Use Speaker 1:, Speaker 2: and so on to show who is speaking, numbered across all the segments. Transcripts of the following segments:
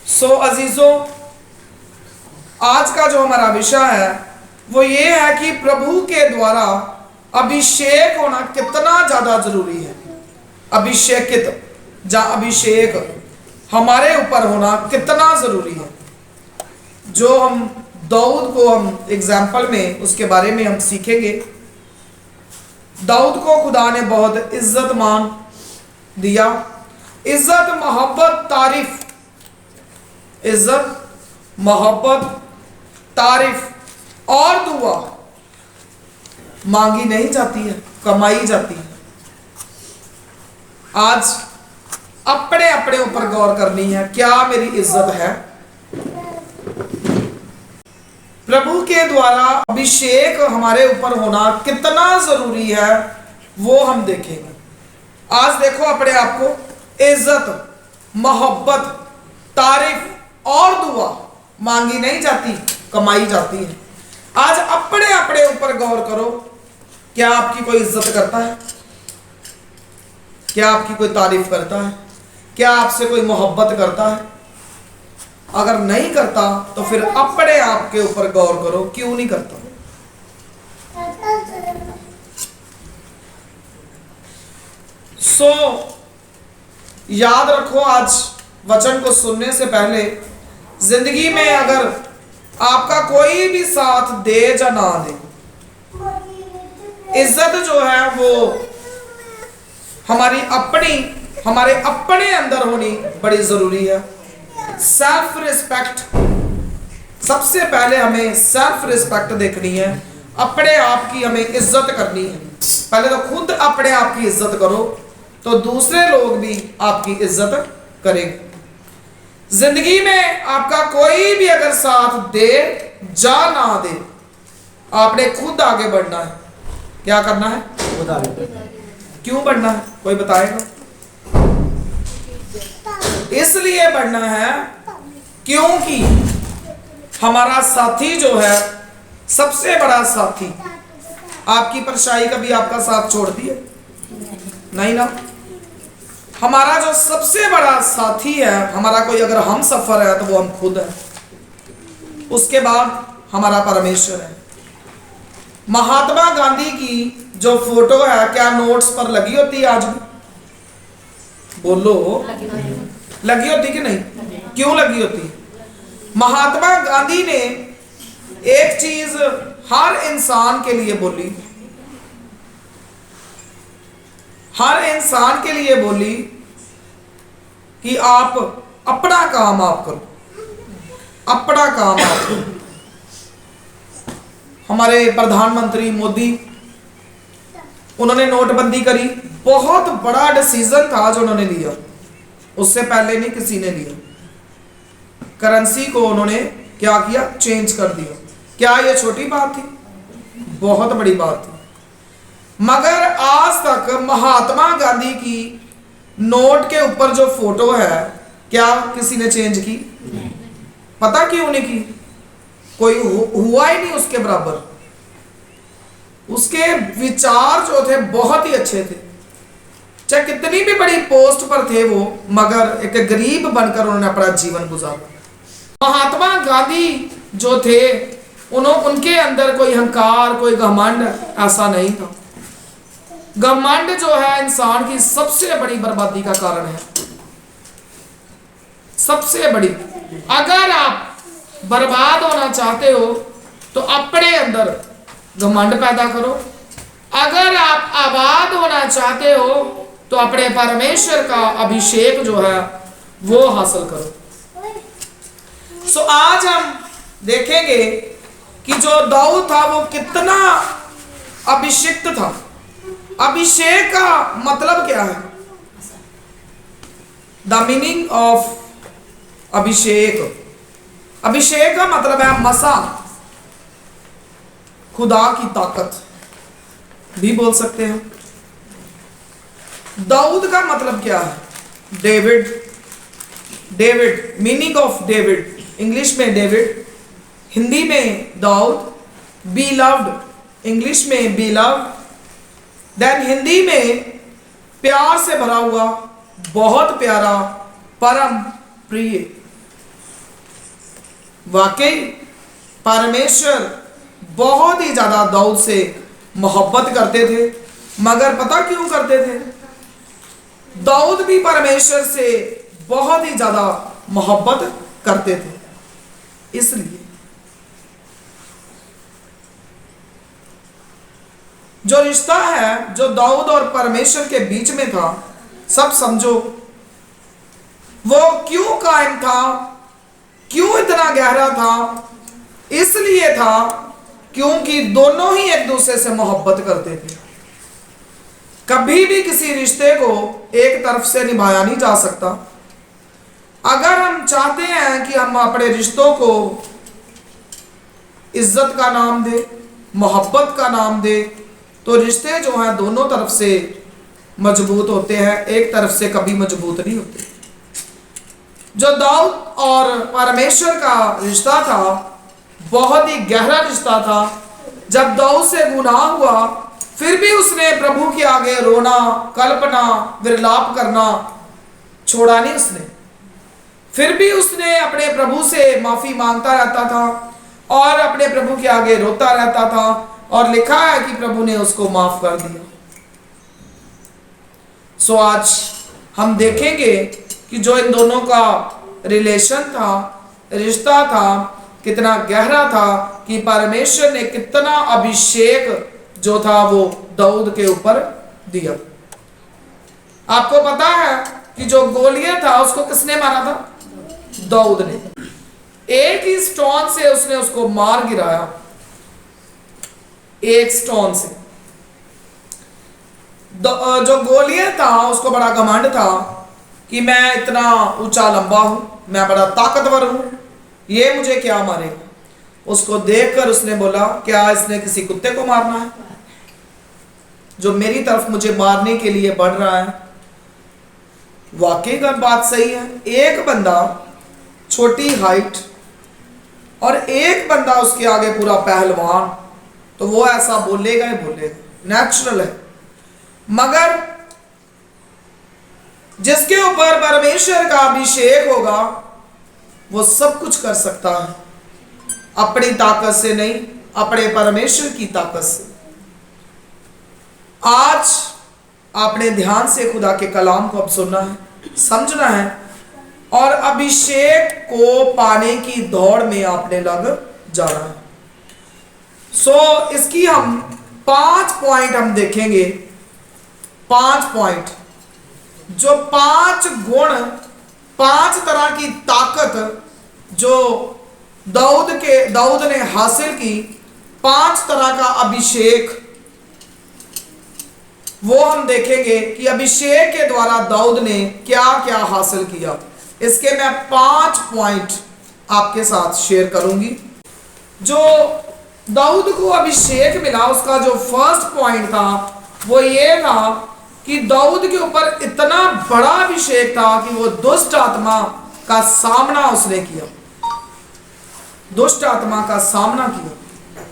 Speaker 1: अजीजों, आज का जो हमारा विषय है वो ये है कि प्रभु के द्वारा अभिषेक होना कितना ज्यादा जरूरी है। अभिषेक हमारे ऊपर होना कितना जरूरी है। जो हम दाऊद को हम एग्जाम्पल में उसके बारे में हम सीखेंगे। दाऊद को खुदा ने बहुत इज्जत मान दिया। इज्जत, मोहब्बत, तारीफ, इज्जत, मोहब्बत, तारीफ और दुआ मांगी नहीं जाती है, कमाई जाती है। आज अपने अपने ऊपर गौर करनी है, क्या मेरी इज्जत है। प्रभु के द्वारा अभिषेक हमारे ऊपर होना कितना जरूरी है वो हम देखेंगे। आज देखो अपने आप को, इज्जत, मोहब्बत, तारीफ और दुआ मांगी नहीं जाती, कमाई जाती है। आज अपने अपने ऊपर गौर करो, क्या आपकी कोई इज्जत करता है? क्या आपकी कोई तारीफ करता है? क्या आपसे कोई मोहब्बत करता है? अगर नहीं करता तो फिर अपने आप के ऊपर गौर करो, क्यों नहीं करता। याद रखो, आज वचन को सुनने से पहले जिंदगी में अगर आपका कोई भी साथ दे या ना दे, इज्जत जो है वो हमारे अपने अंदर होनी बड़ी जरूरी है। सेल्फ रिस्पेक्ट, सबसे पहले हमें सेल्फ रिस्पेक्ट देखनी है। अपने आप की हमें इज्जत करनी है। पहले तो खुद अपने आप की इज्जत करो तो दूसरे लोग भी आपकी इज्जत करेंगे। जिंदगी में आपका कोई भी अगर साथ दे जा ना दे, आपने खुद आगे बढ़ना है। क्या करना है? खुद आगे। क्यों बढ़ना है? कोई बताएगा? इसलिए बढ़ना है क्योंकि हमारा साथी जो है, सबसे बड़ा साथी, आपकी परछाई कभी आपका साथ छोड़ दिया? नहीं ना। हमारा जो सबसे बड़ा साथी है, हमारा कोई अगर हम सफर है तो वो हम खुद है। उसके बाद हमारा परमेश्वर है। महात्मा गांधी की जो फोटो है, क्या नोट्स पर लगी होती है आज भी? बोलो, लगी होती कि नहीं? क्यों लगी होती? महात्मा गांधी ने एक चीज हर इंसान के लिए बोली, हर इंसान के लिए बोली कि आप अपना काम आप करो, अपना काम आप करो। हमारे प्रधानमंत्री मोदी, उन्होंने नोटबंदी करी, बहुत बड़ा डिसीजन था जो उन्होंने लिया, उससे पहले नहीं किसी ने लिया। करेंसी को उन्होंने क्या किया? चेंज कर दिया। क्या ये छोटी बात थी? बहुत बड़ी बात थी। मगर आज तक महात्मा गांधी की नोट के ऊपर जो फोटो है, क्या किसी ने चेंज की? पता क्यों नहीं की? कोई हुआ ही नहीं उसके बराबर। उसके विचार जो थे बहुत ही अच्छे थे, चाहे कितनी भी बड़ी पोस्ट पर थे वो, मगर एक गरीब बनकर उन्होंने अपना जीवन गुजारा। महात्मा गांधी जो थे, उनके अंदर कोई अहंकार, कोई घमंड ऐसा नहीं था। घमंड जो है इंसान की सबसे बड़ी बर्बादी का कारण है, सबसे बड़ी। अगर आप बर्बाद होना चाहते हो तो अपने अंदर घमंड पैदा करो। अगर आप आबाद होना चाहते हो तो अपने परमेश्वर का अभिषेक जो है वो हासिल करो। आज हम देखेंगे कि जो दाऊद था वो कितना अभिषिक्त था। अभिषेक का मतलब क्या है? द मीनिंग ऑफ अभिषेक। अभिषेक का मतलब है मसा, खुदा की ताकत भी बोल सकते हैं। दाऊद का मतलब क्या है? David. David, meaning of David, English में डेविड, हिंदी में दाऊद। बीलव्ड, इंग्लिश में बीलव्ड। देन हिंदी में प्यार से भरा हुआ, बहुत प्यारा, परम प्रिय। वाकई परमेश्वर बहुत ही ज्यादा दाऊद से मोहब्बत करते थे। मगर पता क्यों करते थे? दाऊद भी परमेश्वर से बहुत ही ज्यादा मोहब्बत करते थे। इसलिए जो रिश्ता है जो दाऊद और परमेश्वर के बीच में था, सब समझो वो क्यों कायम था, क्यों इतना गहरा था? इसलिए था क्योंकि दोनों ही एक दूसरे से मोहब्बत करते थे। कभी भी किसी रिश्ते को एक तरफ से निभाया नहीं जा सकता। अगर हम चाहते हैं कि हम अपने रिश्तों को इज्जत का नाम दे, मोहब्बत का नाम दे, तो रिश्ते जो हैं दोनों तरफ से मजबूत होते हैं, एक तरफ से कभी मजबूत नहीं होते। जो दाऊद और परमेश्वर का रिश्ता था बहुत ही गहरा रिश्ता था। जब दाऊद से गुनाह हुआ फिर भी उसने प्रभु के आगे रोना, कल्पना, विलाप करना छोड़ा नहीं उसने। फिर भी उसने अपने प्रभु से माफी मांगता रहता था और अपने प्रभु के आगे रोता रहता था, और लिखा है कि प्रभु ने उसको माफ कर दिया। सो आज हम देखेंगे कि जो इन दोनों का रिलेशन था, रिश्ता था, कितना गहरा था कि परमेश्वर ने कितना अभिषेक जो था वो दाऊद के ऊपर दिया। आपको पता है कि जो गोलियत था उसको किसने मारा था? दाऊद ने। एक ही स्टोन से उसने उसको मार गिराया, एक स्टोन से। जो गोलियत था उसको बड़ा घमंड था कि मैं इतना ऊंचा लंबा हूं, मैं बड़ा ताकतवर हूं, ये मुझे क्या मारेगा। उसको देखकर उसने बोला, क्या इसने किसी कुत्ते को मारना है जो मेरी तरफ मुझे मारने के लिए बढ़ रहा है? वाकई का बात सही है। एक बंदा छोटी हाइट और एक बंदा उसके आगे पूरा पहलवान, तो वो ऐसा बोलेगा ही बोलेगा, नेचुरल है। मगर जिसके ऊपर परमेश्वर का अभिषेक होगा वो सब कुछ कर सकता है, अपनी ताकत से नहीं, अपने परमेश्वर की ताकत से। आज आपने ध्यान से खुदा के कलाम को अब सुनना है, समझना है, और अभिषेक को पाने की दौड़ में आपने लग जाना है। सो इसकी हम 5 पॉइंट हम देखेंगे। 5 पॉइंट, जो 5 गुण, 5 तरह की ताकत जो दाऊद ने हासिल की, 5 तरह का अभिषेक, वो हम देखेंगे कि अभिषेक के द्वारा दाऊद ने क्या क्या हासिल किया। इसके मैं 5 पॉइंट आपके साथ शेयर करूंगी। जो दाऊद को अभिषेक मिला उसका जो फर्स्ट पॉइंट था वो ये था कि दाऊद के ऊपर इतना बड़ा अभिषेक था कि वो दुष्ट आत्मा का सामना उसने किया, दुष्ट आत्मा का सामना किया।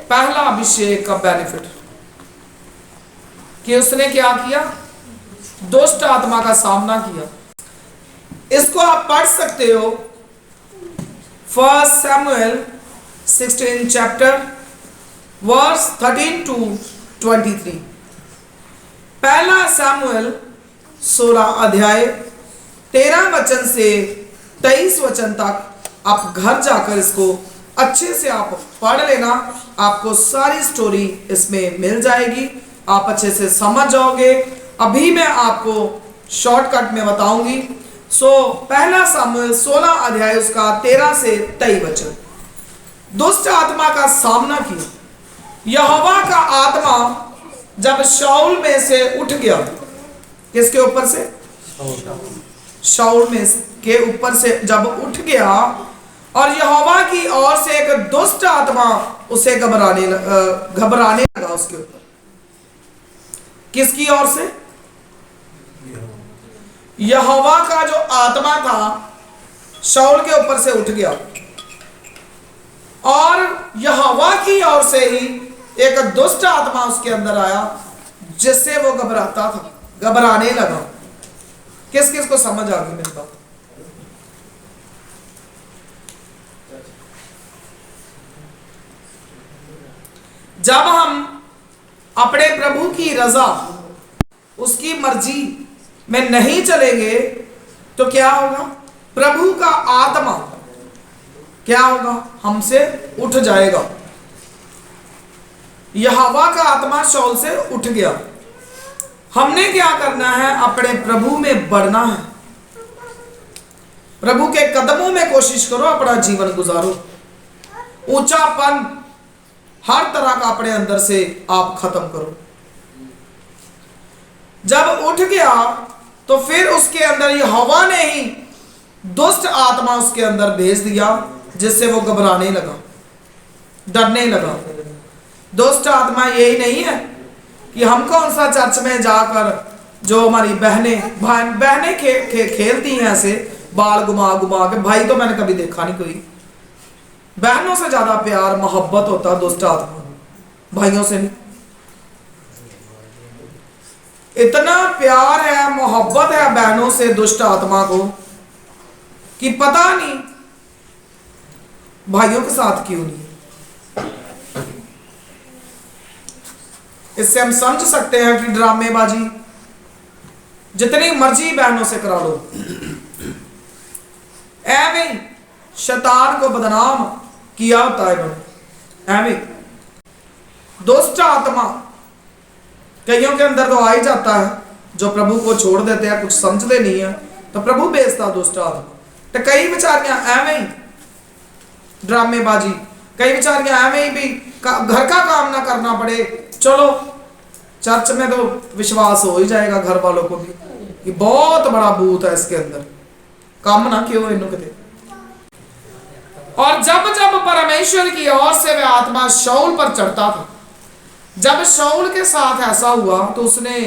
Speaker 1: पहला अभिषेक का बेनिफिट कि उसने क्या किया? दुष्ट आत्मा का सामना किया। इसको आप पढ़ सकते हो 1 Samuel 16 chapter verse 13 to 23। पहला सामुएल 16 अध्याय 13 वचन से 23 वचन तक आप घर जाकर इसको अच्छे से आप पढ़ लेना, आपको सारी स्टोरी इसमें मिल जाएगी, आप अच्छे से समझ जाओगे। अभी मैं आपको शॉर्टकट में बताऊंगी। पहला सामुएल 16 अध्याय उसका 13 से 23 वचन। दुष्ट आत्मा का सामना किया। यहोवा का आत्मा जब शाऊल में से उठ गया, किसके ऊपर से? शाऊल में के ऊपर से जब उठ गया, और यहोवा की ओर से एक दुष्ट आत्मा उसे घबराने लगा उसके ऊपर। किसकी ओर से? यहोवा का जो आत्मा था शाऊल के ऊपर से उठ गया, और यहोवा की ओर से ही एक दुष्ट आत्मा उसके अंदर आया जिससे वो घबराता था, घबराने लगा। किस किस को समझ आ गई मेरी बात? जब हम अपने प्रभु की रजा, उसकी मर्जी में नहीं चलेंगे तो क्या होगा? प्रभु का आत्मा क्या होगा? हमसे उठ जाएगा। यहोवा का आत्मा शाऊल से उठ गया। हमने क्या करना है? अपने प्रभु में बढ़ना है। प्रभु के कदमों में कोशिश करो, अपना जीवन गुजारो। ऊंचापन हर तरह का अपने अंदर से आप खत्म करो। जब उठ गया तो फिर उसके अंदर यहोवा ने ही दुष्ट आत्मा उसके अंदर भेज दिया, जिससे वो घबराने लगा, डरने लगा। दुष्ट आत्मा यही नहीं है कि हम कौन सा चर्च में जाकर जो हमारी बहनें खेलती हैं ऐसे बाल घुमा घुमा के। भाई तो मैंने कभी देखा नहीं कोई। बहनों से ज्यादा प्यार मोहब्बत होता दुष्ट आत्मा, भाइयों से नहीं। इतना प्यार है, मोहब्बत है बहनों से दुष्ट आत्मा को कि पता नहीं भाइयों के साथ क्यों नहीं। इससे हम समझ सकते हैं कि ड्रामेबाजी जितनी मर्जी बहनों से करा लो, एवं शैतान को बदनाम किया होता है इन्होंने। एवं दुष्ट आत्मा कईयों के अंदर तो आ ही जाता है, जो प्रभु को छोड़ देते हैं, कुछ समझते नहीं है, तो प्रभु भेजता दुष्ट आत्मा। तो कई बेचारियां एवं ही ड्रामेबाजी, कई बेचारियां एवं ही भी घर का काम ना करना पड़े, चलो चर्च में तो विश्वास हो ही जाएगा घर वालों को भी कि बहुत बड़ा भूत है इसके अंदर, काम ना क्यों इन्हों के। और जब जब परमेश्वर की ओर से वह आत्मा शाऊल पर चढ़ता था, जब शाऊल के साथ ऐसा हुआ तो उसने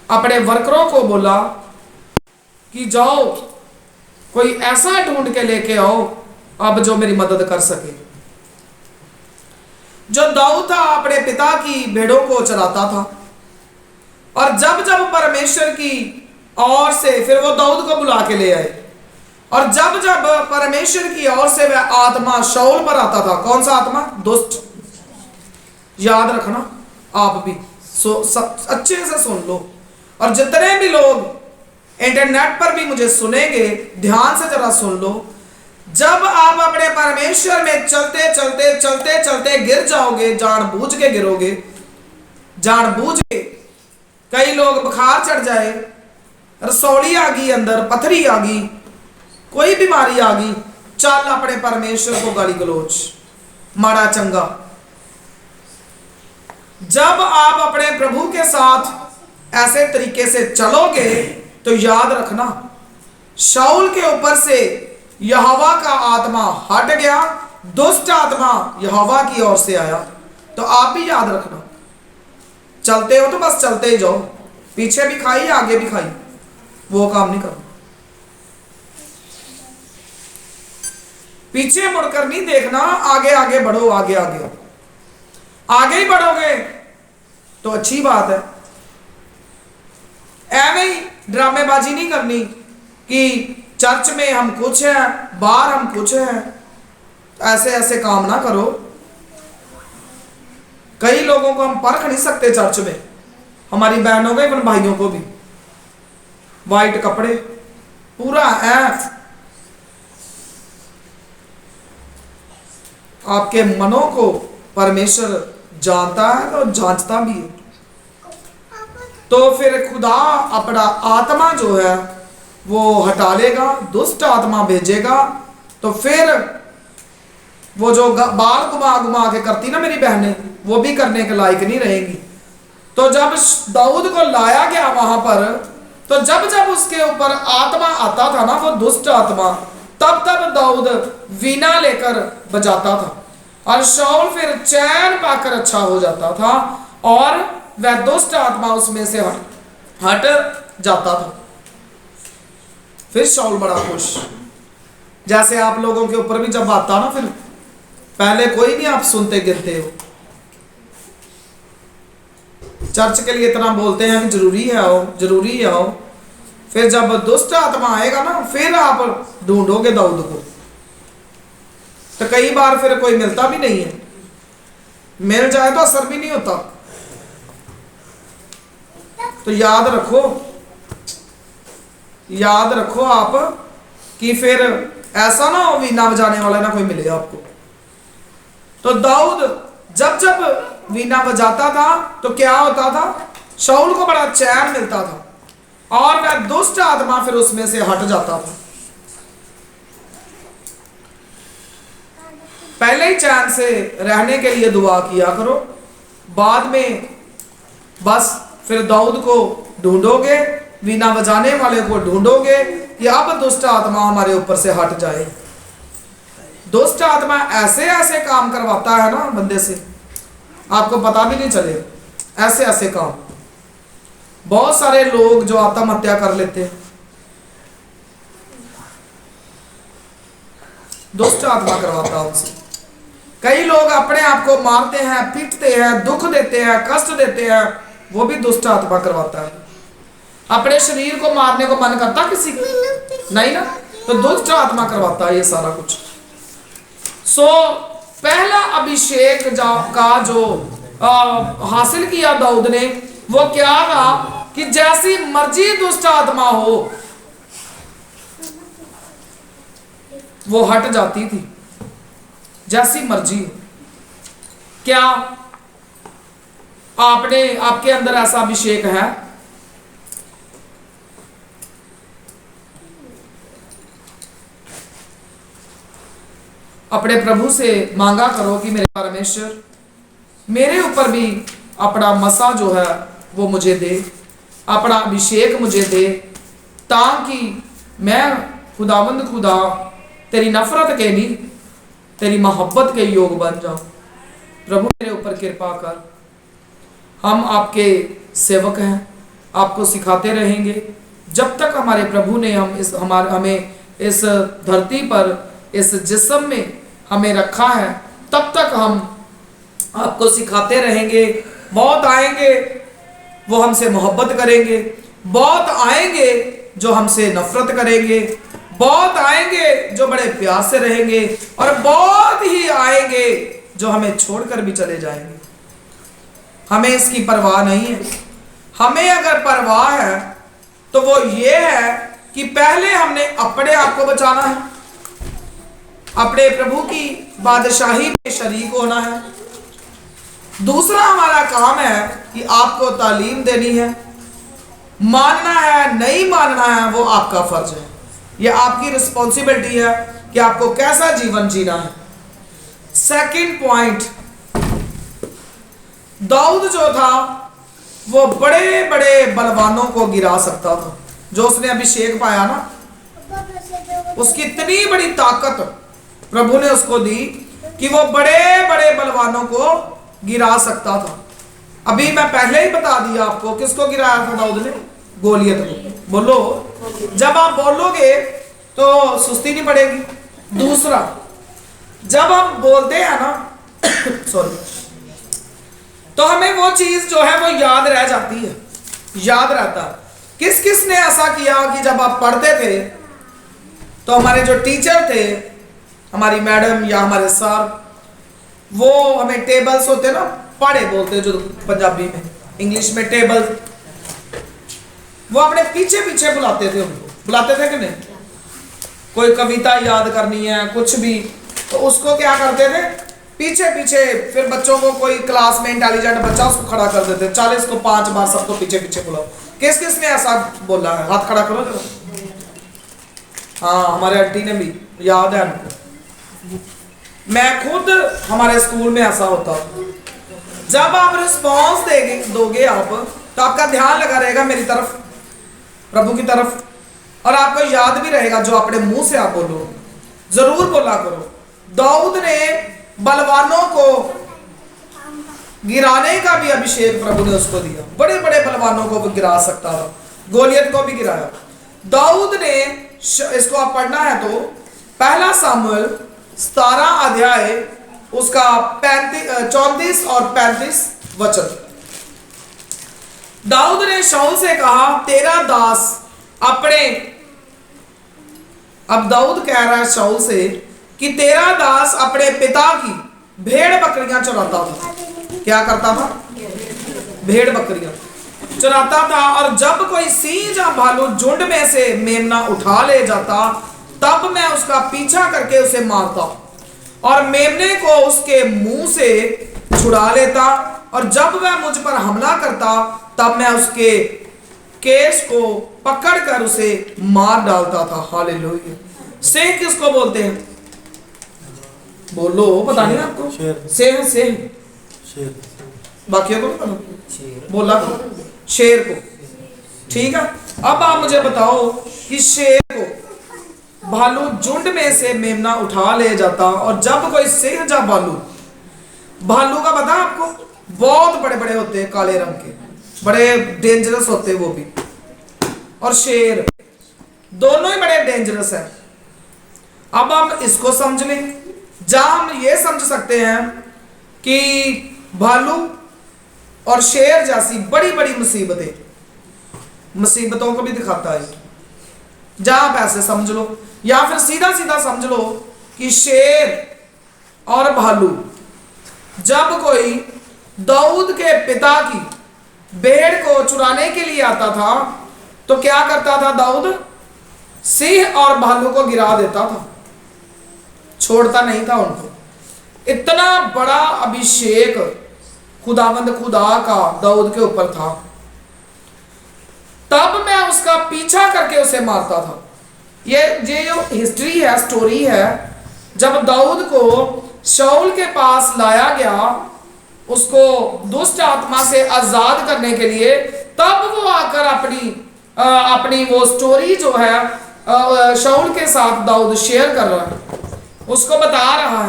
Speaker 1: अपने वर्करों को बोला कि जाओ कोई ऐसा ढूंढ के लेके आओ अब जो मेरी मदद कर सके। जो दाऊद था अपने पिता की भेड़ों को चराता था, और जब जब परमेश्वर की ओर से फिर वो दाऊद को बुला के ले आए, और जब जब परमेश्वर की ओर से वह आत्मा शाऊल पर आता था, कौन सा आत्मा? दुष्ट। याद रखना आप भी, अच्छे से सुन लो, और जितने भी लोग इंटरनेट पर भी मुझे सुनेंगे ध्यान से जरा सुन लो। जब आप अपने परमेश्वर में चलते चलते चलते चलते गिर जाओगे, जानबूझ के गिरोगे, जानबूझ के, कई लोग बुखार चढ़ जाए, रसौली आ गई, अंदर पथरी आ गई, कोई बीमारी आ गई, चल अपने परमेश्वर को गाली गलोच, माड़ा चंगा। जब आप अपने प्रभु के साथ ऐसे तरीके से चलोगे तो याद रखना शाऊल के ऊपर से यहोवा का आत्मा हट गया, दुष्ट आत्मा यहोवा की ओर से आया। तो आप भी याद रखना, चलते हो तो बस चलते ही जाओ, पीछे भी खाई आगे भी खाई, वो काम नहीं करना। पीछे मुड़कर नहीं देखना, आगे आगे बढ़ो, आगे आगे आगे ही बढ़ोगे तो अच्छी बात है। एवं ही ड्रामेबाजी नहीं करनी कि चर्च में हम कुछ हैं, बाहर हम कुछ हैं, ऐसे ऐसे काम ना करो। कई लोगों को हम परख नहीं सकते चर्च में, हमारी बहनों को, इवन भाइयों को भी, वाइट कपड़े पूरा है, आपके मनों को परमेश्वर जानता है तो जांचता भी है। तो फिर खुदा अपना आत्मा जो है वो हटा लेगा, दुष्ट आत्मा भेजेगा, तो फिर वो जो बाल घुमा घुमा के करती ना मेरी बहनें, वो भी करने के लायक नहीं रहेंगी। तो जब दाऊद को लाया गया वहां पर, तो जब जब उसके ऊपर आत्मा आता था ना, वो दुष्ट आत्मा, तब तब दाऊद वीणा लेकर बजाता था, और शाऊल फिर चैन पाकर अच्छा हो जाता था, और वह दुष्ट आत्मा उसमें से हट जाता था। फिर शाऊल बड़ा खुश, जैसे आप लोगों के ऊपर भी जब आता ना, फिर पहले कोई नहीं आप सुनते गिनते हो, चर्च के लिए इतना बोलते हैं कि जरूरी है आओ, जरूरी है आओ, फिर जब दुष्ट आत्मा आएगा ना, फिर आप ढूंढोगे दाऊद को, तो कई बार फिर कोई मिलता भी नहीं है। मिल जाए तो असर भी नहीं होता। तो याद रखो आप कि फिर ऐसा ना हो वीणा बजाने वाला ना कोई मिले आपको। तो दाऊद जब जब वीणा बजाता था तो क्या होता था, शाऊल को बड़ा चैन मिलता था और वह दुष्ट आत्मा फिर उसमें से हट जाता था। पहले ही चैन से रहने के लिए दुआ किया करो, बाद में बस फिर दाऊद को ढूंढोगे, वीणा बजाने वाले को ढूंढोगे कि अब दुष्ट आत्मा हमारे ऊपर से हट जाए। दुष्ट आत्मा ऐसे ऐसे काम करवाता है ना बंदे से, आपको पता भी नहीं चले। ऐसे ऐसे काम, बहुत सारे लोग जो आत्महत्या कर लेते हैं, दुष्ट आत्मा करवाता है उनसे। कई लोग अपने आप को मारते हैं, पीटते हैं, दुख देते हैं, कष्ट देते हैं, वो भी दुष्ट आत्मा करवाता है। अपने शरीर को मारने को मन करता किसी को नहीं ना, तो दुष्ट आत्मा करवाता है ये सारा कुछ। सो पहला अभिषेक का जो हासिल किया दाऊद ने, वो क्या था कि जैसी मर्जी दुष्ट आत्मा हो वो हट जाती थी, जैसी मर्जी। क्या आपके अंदर ऐसा अभिषेक है? अपने प्रभु से मांगा करो कि मेरे परमेश्वर मेरे ऊपर भी अपना मसा जो है वो मुझे दे, अपना अभिषेक मुझे दे, ताकि मैं खुदावंद खुदा तेरी नफरत के नहीं तेरी मोहब्बत के योग बन जाऊं। प्रभु मेरे ऊपर कृपा कर। हम आपके सेवक हैं, आपको सिखाते रहेंगे जब तक हमारे प्रभु ने हमें इस धरती पर, इस जिस्म में हमें रखा है, तब तक हम आपको सिखाते रहेंगे। बहुत आएंगे वो हमसे मोहब्बत करेंगे, बहुत आएंगे जो हमसे नफरत करेंगे, बहुत आएंगे जो बड़े प्यास से रहेंगे, और बहुत ही आएंगे जो हमें छोड़कर भी चले जाएंगे। हमें इसकी परवाह नहीं है। हमें अगर परवाह है तो वो ये है कि पहले हमने अपने आप को बचाना है, अपने प्रभु की बादशाही में शरीक होना है। दूसरा हमारा काम है कि आपको तालीम देनी है। मानना है नहीं मानना है वो आपका फर्ज है, ये आपकी रिस्पॉन्सिबिलिटी है कि आपको कैसा जीवन जीना है। सेकंड पॉइंट, दाऊद जो था वो बड़े बड़े बलवानों को गिरा सकता था। जो उसने अभिषेक पाया ना, उसकी इतनी बड़ी ताकत प्रभु ने उसको दी कि वो बड़े बड़े बलवानों को गिरा सकता था। अभी मैं पहले ही बता दिया आपको किसको गिराया था दाऊद ने, गोलियत को। बोलो, जब आप बोलोगे तो सुस्ती नहीं पड़ेगी। दूसरा, जब हम बोलते हैं ना सॉरी, तो हमें वो चीज जो है वो याद रह जाती है, याद रहता। किस किस ने ऐसा किया कि जब आप पढ़ते थे तो हमारे जो टीचर थे, हमारी मैडम या हमारे सर, वो हमें टेबल्स होते ना, पढ़े बोलते जो पंजाबी में, इंग्लिश में टेबल, वो अपने पीछे पीछे बुलाते थे, उनको बुलाते थे कि नहीं। कोई कविता याद करनी है, कुछ भी, तो उसको क्या करते थे, पीछे पीछे। फिर बच्चों को, कोई क्लास में इंटेलिजेंट बच्चा, उसको खड़ा कर देते, 40 को 5 बार सबको पीछे पीछे बुलाओ। किस किस ने ऐसा बोला है, हाथ खड़ा करो जरा। हाँ, हमारे आंटी ने भी, याद है हमको। मैं खुद हमारे स्कूल में ऐसा होता। जब आप रिस्पॉन्स दोगे आप, तो आपका ध्यान लगा रहेगा मेरी तरफ, प्रभु की तरफ, और आपको याद भी रहेगा जो अपने मुंह से आप बोलो, जरूर बोला करो। दाऊद ने बलवानों को गिराने का भी अभिषेक प्रभु ने उसको दिया। बड़े बड़े बलवानों को भी गिरा सकता था, गोलियत को भी गिराया दाऊद ने। इसको आप पढ़ना है तो पहला सामुएल 17 अध्याय उसका 34 और 35 वचन। दाऊद ने शाऊल से कहा, तेरा दास अपने, अब दाऊद कह रहा है शाऊल से कि तेरा दास अपने पिता की भेड़ बकरियां चराता था। क्या करता था? भेड़ बकरियां चराता था। और जब कोई सिंह या भालू झुंड में से मेमना उठा ले जाता, तब मैं उसका पीछा करके उसे मारता और मेमने को उसके मुंह से छुड़ा लेता। और जब वह मुझ पर हमला करता, तब मैं उसके केस को पकड़कर उसे मार डालता था। हालेलुया। सिंह किसको बोलते हैं? बोलो, पता नहीं आपको? सिंह, सिंह, बाकियों को पता? बोला शेर को। ठीक है, अब आप मुझे बताओ कि शेर को भालू झुंड में से मेमना उठा ले जाता, और जब कोई सिंह या भालू, भालू का पता आपको? बहुत बड़े बड़े होते हैं, काले रंग के, बड़े डेंजरस होते हैं वो भी। और शेर, दोनों ही बड़े डेंजरस है। अब हम इसको समझ लें। जहां हम ये समझ सकते हैं कि भालू और शेर जैसी बड़ी बड़ी मुसीबतों को भी दिखाता है, जहां आप ऐसे समझ लो, या फिर सीधा सीधा समझ लो कि शेर और भालू, जब कोई दाऊद के पिता की भेड़ को चुराने के लिए आता था, तो क्या करता था दाऊद? सिंह और भालू को गिरा देता था, छोड़ता नहीं था उनको। इतना बड़ा अभिषेक खुदावंद खुदा का दाऊद के ऊपर था। तब मैं उसका पीछा करके उसे मारता था। ये जो हिस्ट्री है, स्टोरी है, जब दाऊद को शाऊल के पास लाया गया, उसको दुष्ट आत्मा से आजाद करने के लिए, तब वो आकर अपनी वो स्टोरी जो है शाऊल के साथ दाऊद शेयर कर रहा है। उसको बता रहा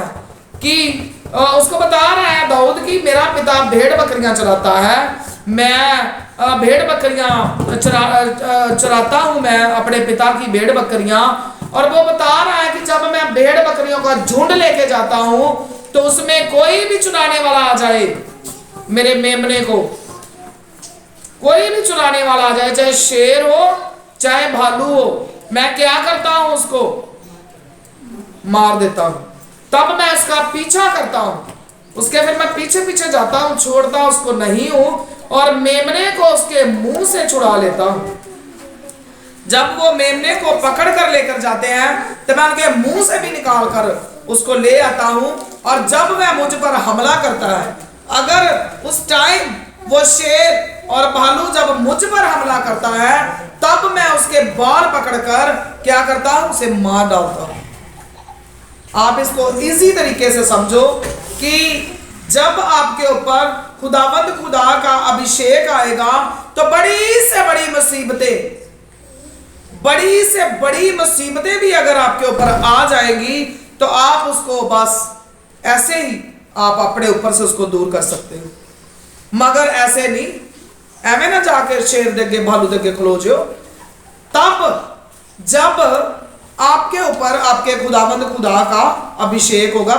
Speaker 1: है दाऊद की मेरा पिता भेड़ बकरियां चराता है, मैं भेड़ बकरियां चराता हूं, मैं अपने पिता की भेड़ बकरियां। और वो बता रहा है कि जब मैं भेड़ बकरियों का झुंड लेके जाता हूं, तो उसमें कोई भी चुराने वाला आ जाए, मेरे मेमने को कोई भी चुराने वाला आ जाए, चाहे शेर हो चाहे भालू हो, मैं क्या करता हूं? उसको मार देता हूं। तब मैं उसका पीछा करता हूं, उसके फिर मैं पीछे पीछे जाता हूं, छोड़ता उसको नहीं हूं, और मेमने को उसके मुंह से छुड़ा लेता हूं। जब वो मेमने को पकड़ कर लेकर जाते हैं, तो मैं उनके मुंह से भी निकाल कर उसको ले आता हूं। और जब वह मुझ पर हमला करता है, अगर उस टाइम वो शेर और भालू जब मुझ पर हमला करता है, तब मैं उसके बाल पकड़कर क्या करता हूं? उसे मार डालता हूं। आप इसको इजी तरीके से समझो कि जब आपके ऊपर खुदावंद खुदा का अभिषेक आएगा, तो बड़ी से बड़ी मुसीबतें भी अगर आपके ऊपर आ जाएगी, तो आप उसको बस ऐसे ही आप अपने ऊपर से उसको दूर कर सकते हो। मगर ऐसे नहीं, एवं ना जाके शेर देगे भालू देगे खलो जो। तब जब आपके ऊपर आपके खुदावंद खुदा का अभिषेक होगा,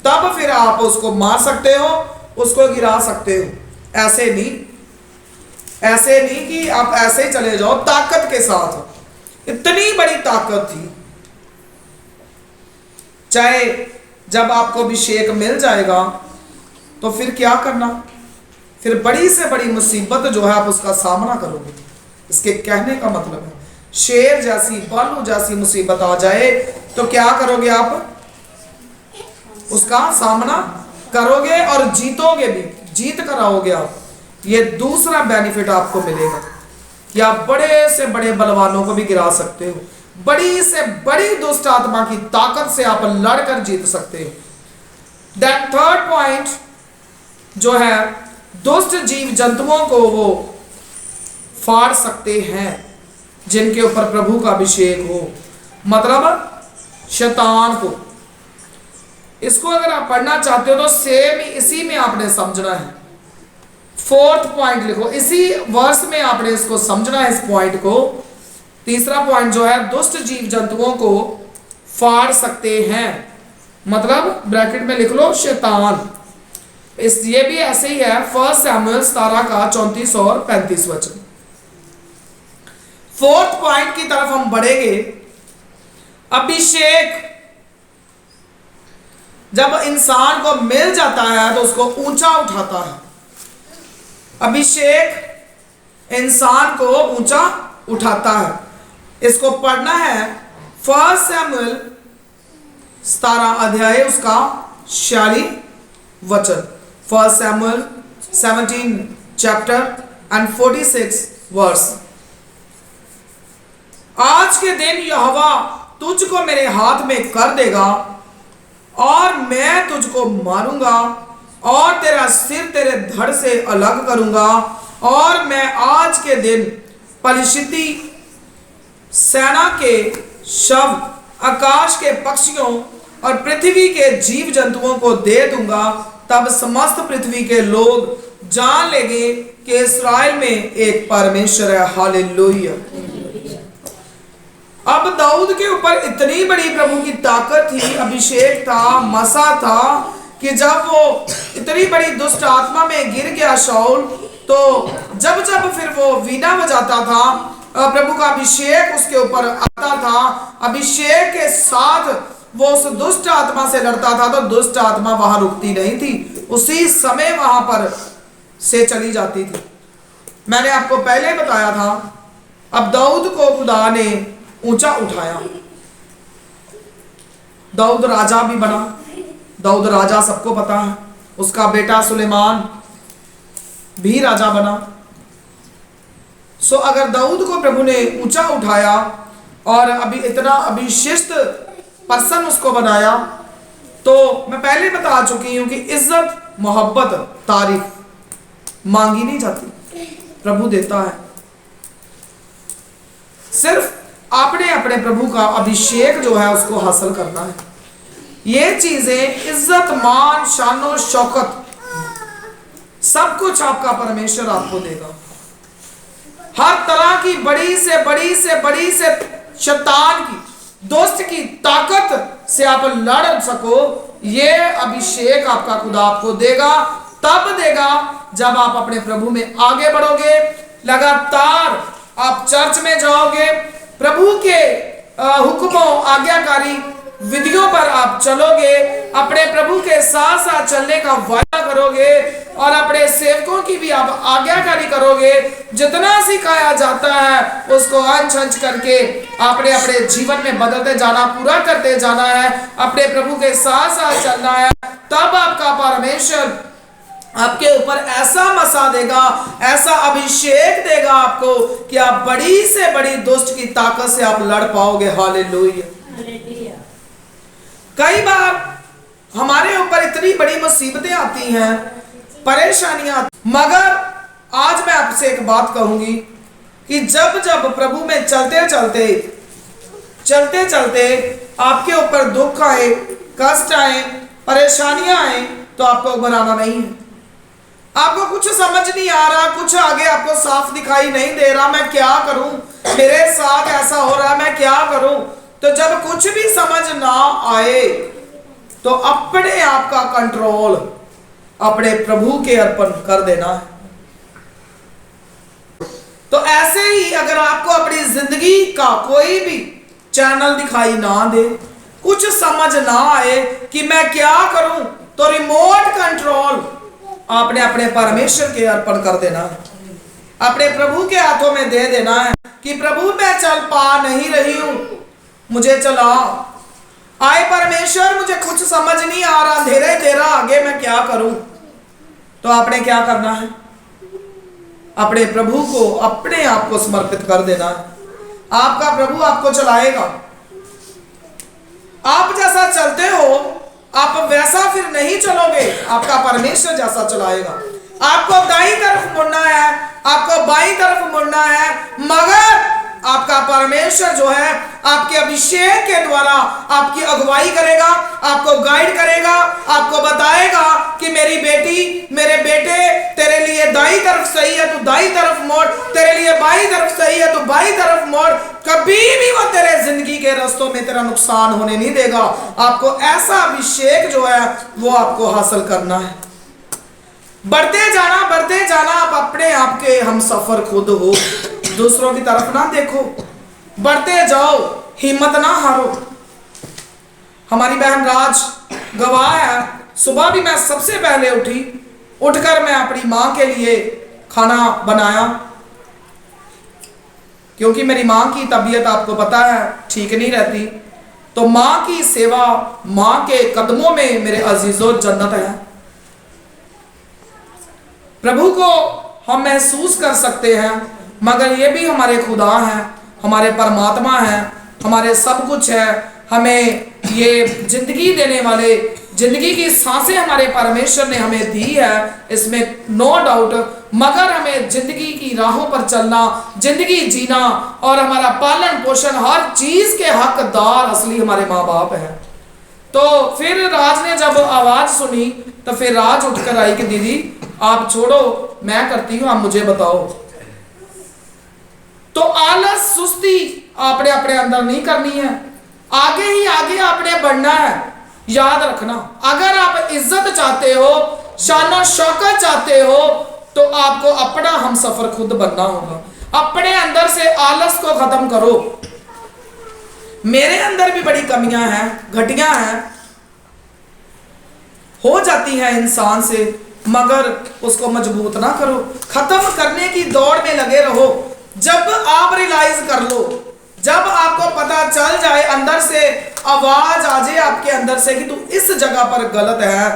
Speaker 1: तब फिर आप उसको मार सकते हो, उसको गिरा सकते हो। ऐसे नहीं कि आप ऐसे ही चले जाओ, ताकत के साथ। इतनी बड़ी ताकत थी। चाहे जब आपको अभिषेक मिल जाएगा, तो फिर क्या करना? फिर बड़ी से बड़ी मुसीबत जो है आप उसका सामना करोगे। इसके कहने का मतलब है, शेर जैसी भालू जैसी मुसीबत आ जाए, तो क्या करोगे आप? उसका सामना करोगे और जीतोगे भी, जीत कर आओगे आप। ये दूसरा बेनिफिट आपको मिलेगा कि आप बड़े से बड़े बलवानों को भी गिरा सकते हो, बड़ी से बड़ी दुष्ट आत्मा की ताकत से आप लड़कर जीत सकते हो। दैट थर्ड पॉइंट जो है, दुष्ट जीव जंतुओं को वो फाड़ सकते हैं जिनके ऊपर प्रभु का अभिषेक हो, मतलब शैतान को। इसको अगर आप पढ़ना चाहते हो तो सेम इसी में आपने समझना है। फोर्थ पॉइंट लिखो, इसी वर्ष में आपने इसको समझना है, इस पॉइंट को। तीसरा पॉइंट जो है, दुष्ट जीव जंतुओं को फाड़ सकते हैं, मतलब ब्रैकेट में लिख लो शैतान। ये भी ऐसे ही है, 1 शमूएल 17 का 34 और 35 वचन। फोर्थ पॉइंट की तरफ हम बढ़ेंगे। अभिषेक जब इंसान को मिल जाता है तो उसको ऊंचा उठाता है। अभिषेक इंसान को ऊंचा उठाता है। इसको पढ़ना है 1 शमूएल 17 अध्याय उसका 46 वचन। 1 शमूएल 17 चैप्टर एंड 46 वर्स। आज के दिन यहोवा तुझको मेरे हाथ में कर देगा और मैं तुझको मारूंगा और तेरा सिर तेरे धड़ से अलग करूंगा, और मैं आज के दिन पलिश्ती सेना के शव, आकाश के पक्षियों और पृथ्वी के जीव जंतुओं को दे दूंगा। तब समस्त पृथ्वी के लोग जान लेंगे कि इस्राएल में एक परमेश्वर है। हालेलुया। अब दाऊद के ऊपर इतनी बड़ी प्रभु की ताकत थी, अभिषेक था, मसा था, कि जब वो इतनी बड़ी दुष्ट आत्मा में गिर गया शाऊल, तो जब जब फिर वो वीणा बजाता था, प्रभु का अभिषेक उसके ऊपर आता था, अभिषेक के साथ वो उस दुष्ट आत्मा से लड़ता था, तो दुष्ट आत्मा वहां रुकती नहीं थी, उसी समय वहां पर से चली जाती थी। मैंने आपको पहले बताया था। अब दाऊद को खुदा ने ऊंचा उठाया। दाऊद राजा भी बना। दाऊद राजा सबको पता है। उसका बेटा सुलेमान भी राजा बना। सो अगर दाऊद को प्रभु ने ऊंचा उठाया और अभी इतना अभिषिक्त पर्सन उसको बनाया, तो मैं पहले बता चुकी हूं कि इज्जत, मोहब्बत, तारीफ मांगी नहीं जाती, प्रभु देता है। सिर्फ आपने अपने प्रभु का अभिषेक जो है उसको हासिल करना है। ये चीजें, इज्जत, मान, शानो शौकत, सब कुछ आपका परमेश्वर आपको देगा। हर तरह की बड़ी से बड़ी से बड़ी से शैतान की, दोस्त की ताकत से आप लड़ सको, ये अभिषेक आपका खुदा आपको देगा। तब देगा जब आप अपने प्रभु में आगे बढ़ोगे, लगातार आप चर्च में जाओगे, प्रभु के हुक्मों, आज्ञाकारी विधियों पर आप चलोगे, अपने प्रभु के साथ साथ चलने का वादा करोगे और अपने सेवकों की भी आप आज्ञाकारी करोगे। जितना सिखाया जाता है उसको अंश अंश करके आपने अपने जीवन में बदलते जाना, पूरा करते जाना है, अपने प्रभु के साथ साथ चलना है। तब आपका परमेश्वर आपके ऊपर ऐसा मसा देगा, ऐसा अभिषेक देगा आपको कि आप बड़ी से बड़ी दुष्ट की ताकत से आप लड़ पाओगे। हालेलुया। कई बार हमारे ऊपर इतनी बड़ी मुसीबतें आती हैं, परेशानियां, मगर आज मैं आपसे एक बात कहूंगी कि जब जब प्रभु में चलते चलते आपके ऊपर दुख आए, कष्ट आए, परेशानियां आए, तो आपको बनाना नहीं है। आपको कुछ समझ नहीं आ रहा, कुछ आगे आपको साफ दिखाई नहीं दे रहा, मैं क्या करूं, मेरे साथ ऐसा हो रहा है, मैं क्या करूं। तो जब कुछ भी समझ ना आए तो अपने आप का कंट्रोल अपने प्रभु के अर्पण कर देना है। तो ऐसे ही अगर आपको अपनी जिंदगी का कोई भी चैनल दिखाई ना दे, कुछ समझ ना आए कि मैं क्या करूं, तो रिमोट कंट्रोल आपने अपने परमेश्वर के अर्पण कर देना है, अपने प्रभु के हाथों में दे देना है कि प्रभु मैं चल पा नहीं रही हूं, मुझे चलाओ। आए परमेश्वर, मुझे कुछ समझ नहीं आ रहा, धीरे धीरे आगे मैं क्या करूं। तो आपने क्या करना है, अपने प्रभु को अपने आप को समर्पित कर देना है। आपका प्रभु आपको चलाएगा। आप जैसा चलते हो आप वैसा फिर नहीं चलोगे, आपका परमेश्वर जैसा चलाएगा। आपको दाईं तरफ मुड़ना है, आपको बाईं तरफ मुड़ना है, मगर आपका परमेश्वर जो है आपके अभिषेक के द्वारा आपकी अगुवाई करेगा, आपको गाइड करेगा, आपको बताएगा कि मेरी बेटी, मेरे बेटे, तेरे लिए दाईं तरफ सही है तो दाईं तरफ मोड़, तेरे लिए बाईं तरफ सही है तो बाईं तरफ मोड़। कभी भी वो तेरे जिंदगी के रास्तों में तेरा नुकसान होने नहीं देगा। आपको ऐसा अभिषेक जो है वो आपको हासिल करना है। बढ़ते जाना, आप अपने आप के हम सफर खुद हो, दूसरों की तरफ ना देखो, बढ़ते जाओ, हिम्मत ना हारो। हमारी बहन राज गवाह है, सुबह भी मैं सबसे पहले उठी, उठकर मैं अपनी माँ के लिए खाना बनाया, क्योंकि मेरी माँ की तबीयत आपको पता है ठीक नहीं रहती। तो माँ की सेवा, माँ के कदमों में मेरे अजीजों जन्नत है। प्रभु को हम महसूस कर सकते हैं, मगर ये भी हमारे खुदा हैं, हमारे परमात्मा हैं, हमारे सब कुछ है। हमें ये जिंदगी देने वाले, जिंदगी की सांसें हमारे परमेश्वर ने हमें दी है, इसमें नो डाउट। मगर हमें जिंदगी की राहों पर चलना, जिंदगी जीना और हमारा पालन पोषण, हर चीज के हकदार असली हमारे माँ बाप हैं। तो फिर राज ने जब आवाज सुनी तो फिर राज उठकर आई कि दीदी आप छोड़ो, मैं करती हूं, आप मुझे बताओ। तो आलस, सुस्ती आपने अपने अंदर नहीं करनी है, आगे ही आगे आपने बढ़ना है। याद रखना, अगर आप इज्जत चाहते हो, शान शौकत चाहते हो, तो आपको अपना हम सफर खुद बनना होगा। अपने अंदर से आलस को खत्म करो। मेरे अंदर भी बड़ी कमियां हैं, घटियां हैं, हो जाती हैं इंसान से, मगर उसको मजबूत ना करो, खत्म करने की दौड़ में लगे रहो। जब आप रियलाइज कर लो, जब आपको पता चल जाए, अंदर से आवाज आ जाए आपके अंदर से कि तू इस जगह पर गलत है,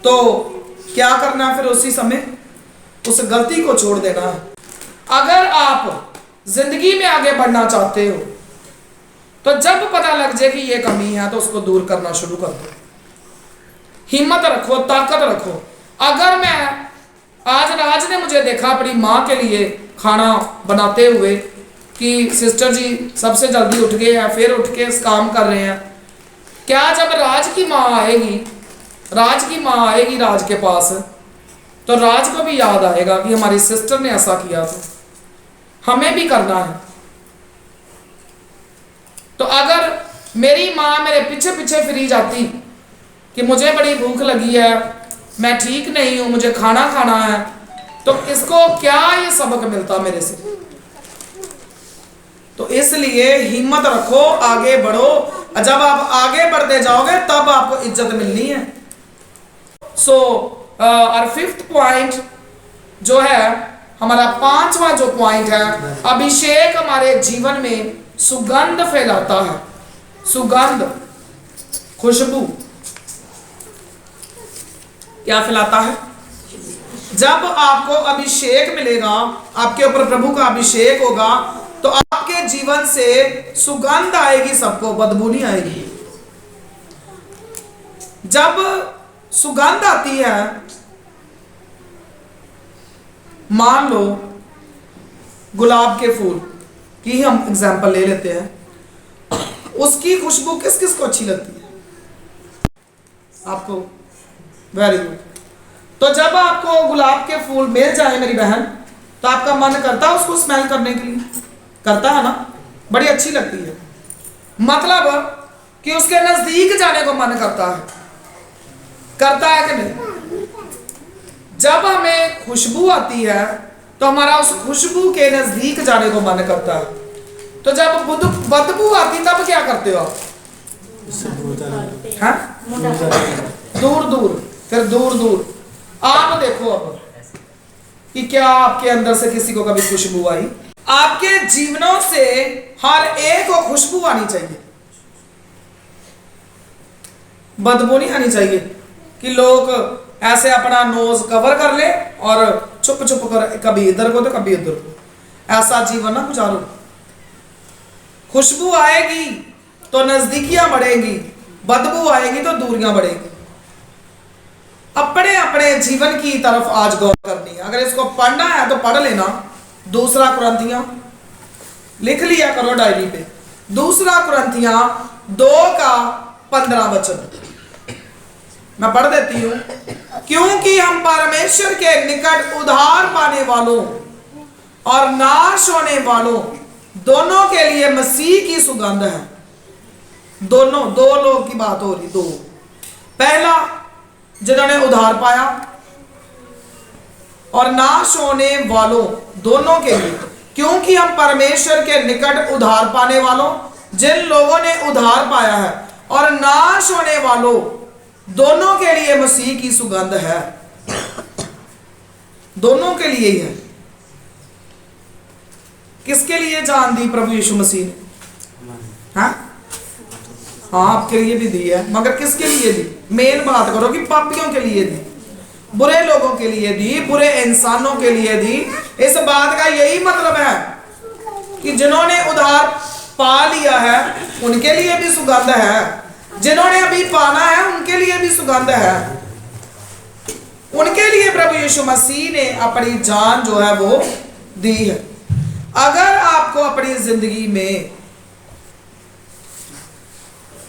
Speaker 1: तो क्या करना है? फिर उसी समय उस गलती को छोड़ देना है। अगर आप जिंदगी में आगे बढ़ना चाहते हो, तो जब पता लग जाए कि ये कमी है, तो उसको दूर करना शुरू कर दो। हिम्मत रखो, ताकत रखो। अगर मैं आज राज ने मुझे देखा अपनी माँ के लिए खाना बनाते हुए कि सिस्टर जी सबसे जल्दी उठ गए हैं, फिर उठ के इस काम कर रहे हैं, क्या जब राज की माँ आएगी, राज की माँ आएगी राज के पास, तो राज को भी याद आएगा कि हमारी सिस्टर ने ऐसा किया, तो हमें भी करना है। तो अगर मेरी माँ मेरे पीछे पीछे फिरी जाती कि मुझे बड़ी भूख लगी है, मैं ठीक नहीं हूं, मुझे खाना खाना है, तो इसको क्या ये सबक मिलता मेरे से? तो इसलिए हिम्मत रखो, आगे बढ़ो। जब आप आगे बढ़ते जाओगे तब आपको इज्जत मिलनी है। सो और फिफ्थ पॉइंट जो है, हमारा पांचवा जो पॉइंट है, अभिषेक हमारे जीवन में सुगंध फैलाता है। सुगंध, खुशबू क्या फैलाता है? जब आपको अभिषेक मिलेगा, आपके ऊपर प्रभु का अभिषेक होगा, तो आपके जीवन से सुगंध आएगी, सबको बदबू नहीं आएगी। जब सुगंध आती है, मान लो गुलाब के फूल की हम एग्जांपल ले लेते हैं, उसकी खुशबू किस किस को अच्छी लगती है? आपको? Very good. तो जब आपको गुलाब के फूल मिल जाए मेरी बहन, तो आपका मन करता है उसको स्मेल करने के लिए? करता है ना? बड़ी अच्छी लगती है, मतलब कि उसके नजदीक जाने को मन करता है कि नहीं? जब हमें खुशबू आती है तो हमारा उस खुशबू के नजदीक जाने को मन करता है। तो जब बदबू आती तब क्या करते हो आप? हाँ? दूर दूर, फिर दूर दूर। आप देखो अब कि क्या आपके अंदर से किसी को कभी खुशबू आई? आपके जीवनों से हर एक को खुशबू आनी चाहिए, बदबू नहीं आनी चाहिए कि लोग ऐसे अपना नोज कवर कर ले और छुप छुप कर कभी इधर को तो कभी उधर को। ऐसा जीवन ना गुजारो। खुशबू आएगी तो नजदीकियां बढ़ेंगी, बदबू आएगी तो दूरियां बढ़ेंगी। अपने अपने जीवन की तरफ आज गौर करनी है। अगर इसको पढ़ना है तो पढ़ लेना। दूसरा कुरिन्थियां लिख लिया करो डायरी पे। दूसरा कुरिन्थियां 2:15 मैं पढ़ देती हूं। क्योंकि हम परमेश्वर के निकट उद्धार पाने वालों और नाश होने वालों दोनों के लिए मसीह की सुगंध है। दोनों, दो लोग की बात हो रही। दो, पहला जिन्होंने उद्धार पाया और नाश होने वालों दोनों के लिए। क्योंकि हम परमेश्वर के निकट उद्धार पाने वालों, जिन लोगों ने उद्धार पाया है, और नाश होने वालों दोनों के लिए मसीह की सुगंध है, दोनों के लिए ही है। किसके लिए जान दी प्रभु यीशु मसीह ने? हाँ, आपके लिए भी दी है, मगर किसके लिए दी? मेन बात करो कि पापियों के लिए दी, बुरे लोगों के लिए दी, बुरे इंसानों के लिए दी। इस बात का यही मतलब है कि जिन्होंने उधार पा लिया है उनके लिए भी सुगंध है, जिन्होंने अभी पाना है उनके लिए भी सुगंध है। उनके लिए प्रभु यीशु मसीह ने अपनी जान जो है वो दी है। अगर आपको अपनी जिंदगी में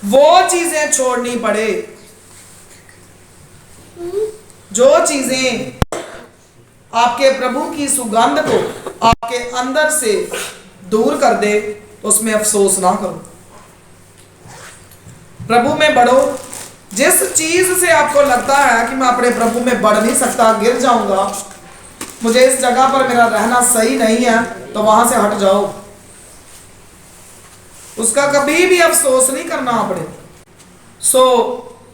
Speaker 1: वो चीजें छोड़नी पड़े जो चीजें आपके प्रभु की सुगंध को आपके अंदर से दूर कर दे, तो उसमें अफसोस ना करो। प्रभु में बढ़ो। जिस चीज से आपको लगता है कि मैं अपने प्रभु में बढ़ नहीं सकता, गिर जाऊंगा, मुझे इस जगह पर मेरा रहना सही नहीं है, तो वहां से हट जाओ। उसका कभी भी अफसोस नहीं करना आपने।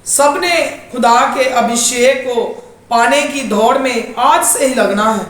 Speaker 1: सबने खुदा के अभिषेक को पाने की दौड़ में आज से ही लगना है,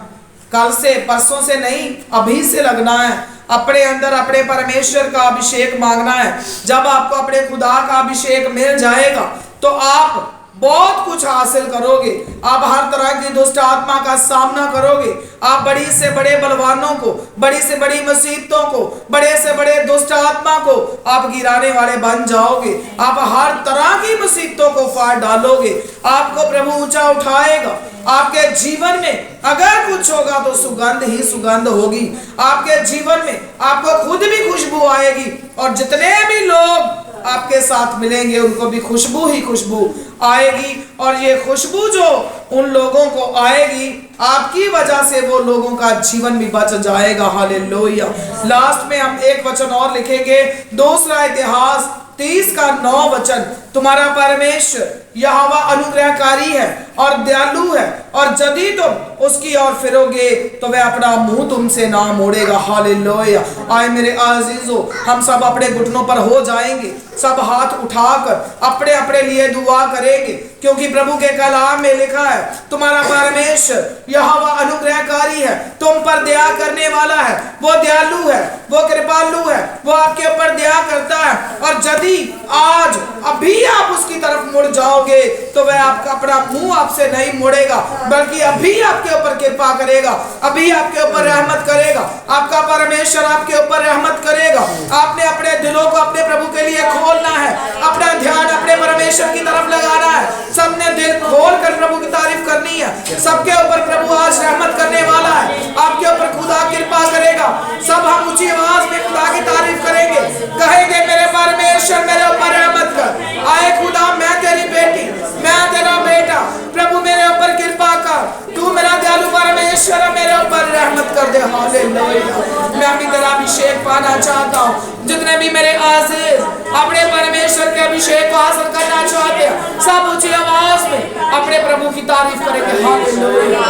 Speaker 1: कल से परसों से नहीं, अभी से लगना है। अपने अंदर अपने परमेश्वर का अभिषेक मांगना है। जब आपको अपने खुदा का अभिषेक मिल जाएगा तो आप बहुत कुछ हासिल करोगे। आप हर तरह की दुष्ट आत्मा का सामना करोगे। आप बड़ी से बड़े बलवानों को, बड़ी से बड़ी मुसीबतों को, बड़े से बड़े दुष्ट आत्मा को आप गिराने वाले बन जाओगे। आप हर तरह की मुसीबतों को फाड़ डालोगे। आपको प्रभु ऊंचा उठाएगा। आपके जीवन में अगर कुछ होगा तो सुगंध ही सुगंध होगी। आपके जीवन में आपको खुद भी खुशबू आएगी, और जितने भी लोग आपके साथ मिलेंगे उनको भी खुशबू ही खुशबू आएगी। और ये खुशबू जो उन लोगों को आएगी, आपकी वजह से वो लोगों का जीवन भी बच जाएगा। हालेलुया। लास्ट में हम एक वचन और लिखेंगे, दूसरा इतिहास 30:9। तुम्हारा परमेश्वर यहोवा अनुग्रहकारी है और दयालु है, और यदि तुम उसकी ओर फिरोगे तो वह अपना मुंह तुमसे ना मोड़ेगा। हालेलुया। आए मेरे अजीजों, हम सब अपने घुटनों पर हो जाएंगे, सब हाथ उठाकर अपने अपने लिए दुआ करेंगे, क्योंकि प्रभु के कलाम में लिखा है, तुम्हारा परमेश्वर यहोवा अनुग्रहकारी है, तुम पर दया करने वाला है, वो दयालु है, वो कृपालु है, वो आपके ऊपर दया करता है। और यदि आज अभी आप उसकी तरफ मुड़ जाओगे तो वह आपका अपना मुंह आपसे नहीं मोड़ेगा, बल्कि अभी आपके ऊपर कृपा करेगा, अभी आपके ऊपर रहमत करेगा। आपका परमेश्वर आपके ऊपर रहमत करेगा। आपने अपने दिलों को अपने प्रभु के लिए खोलना है, अपना ध्यान अपने परमेश्वर की तरफ लगाना है। सबने दिल खोल कर प्रभु की तारीफ करनी है। सबके ऊपर प्रभु आज रहमत करने वाला है। आपके ऊपर खुदा कृपा करेगा। सब हम ऊंची आवाज में खुदा की तारीफ करेंगे, कहेंगे मेरे परमेश्वर मेरे ऊपर रहमत कर। आए खुदा, मैं तेरी बेटी, मैं तेरा बेटा, प्रभु मेरे ऊपर कृपा कर। तू मेरा दयालु परमेश्वर, मेरे ऊपर रहमत कर दे। हालेलुया। मैं भी तेरा अभिषेक पाना चाहता हूँ। जितने भी मेरे आजीज अपने परमेश्वर के अभिषेक को हासिल करना चाहते हैं, सब ऊंची आवाज में अपने प्रभु की तारीफ करेंगे। हालेलुया।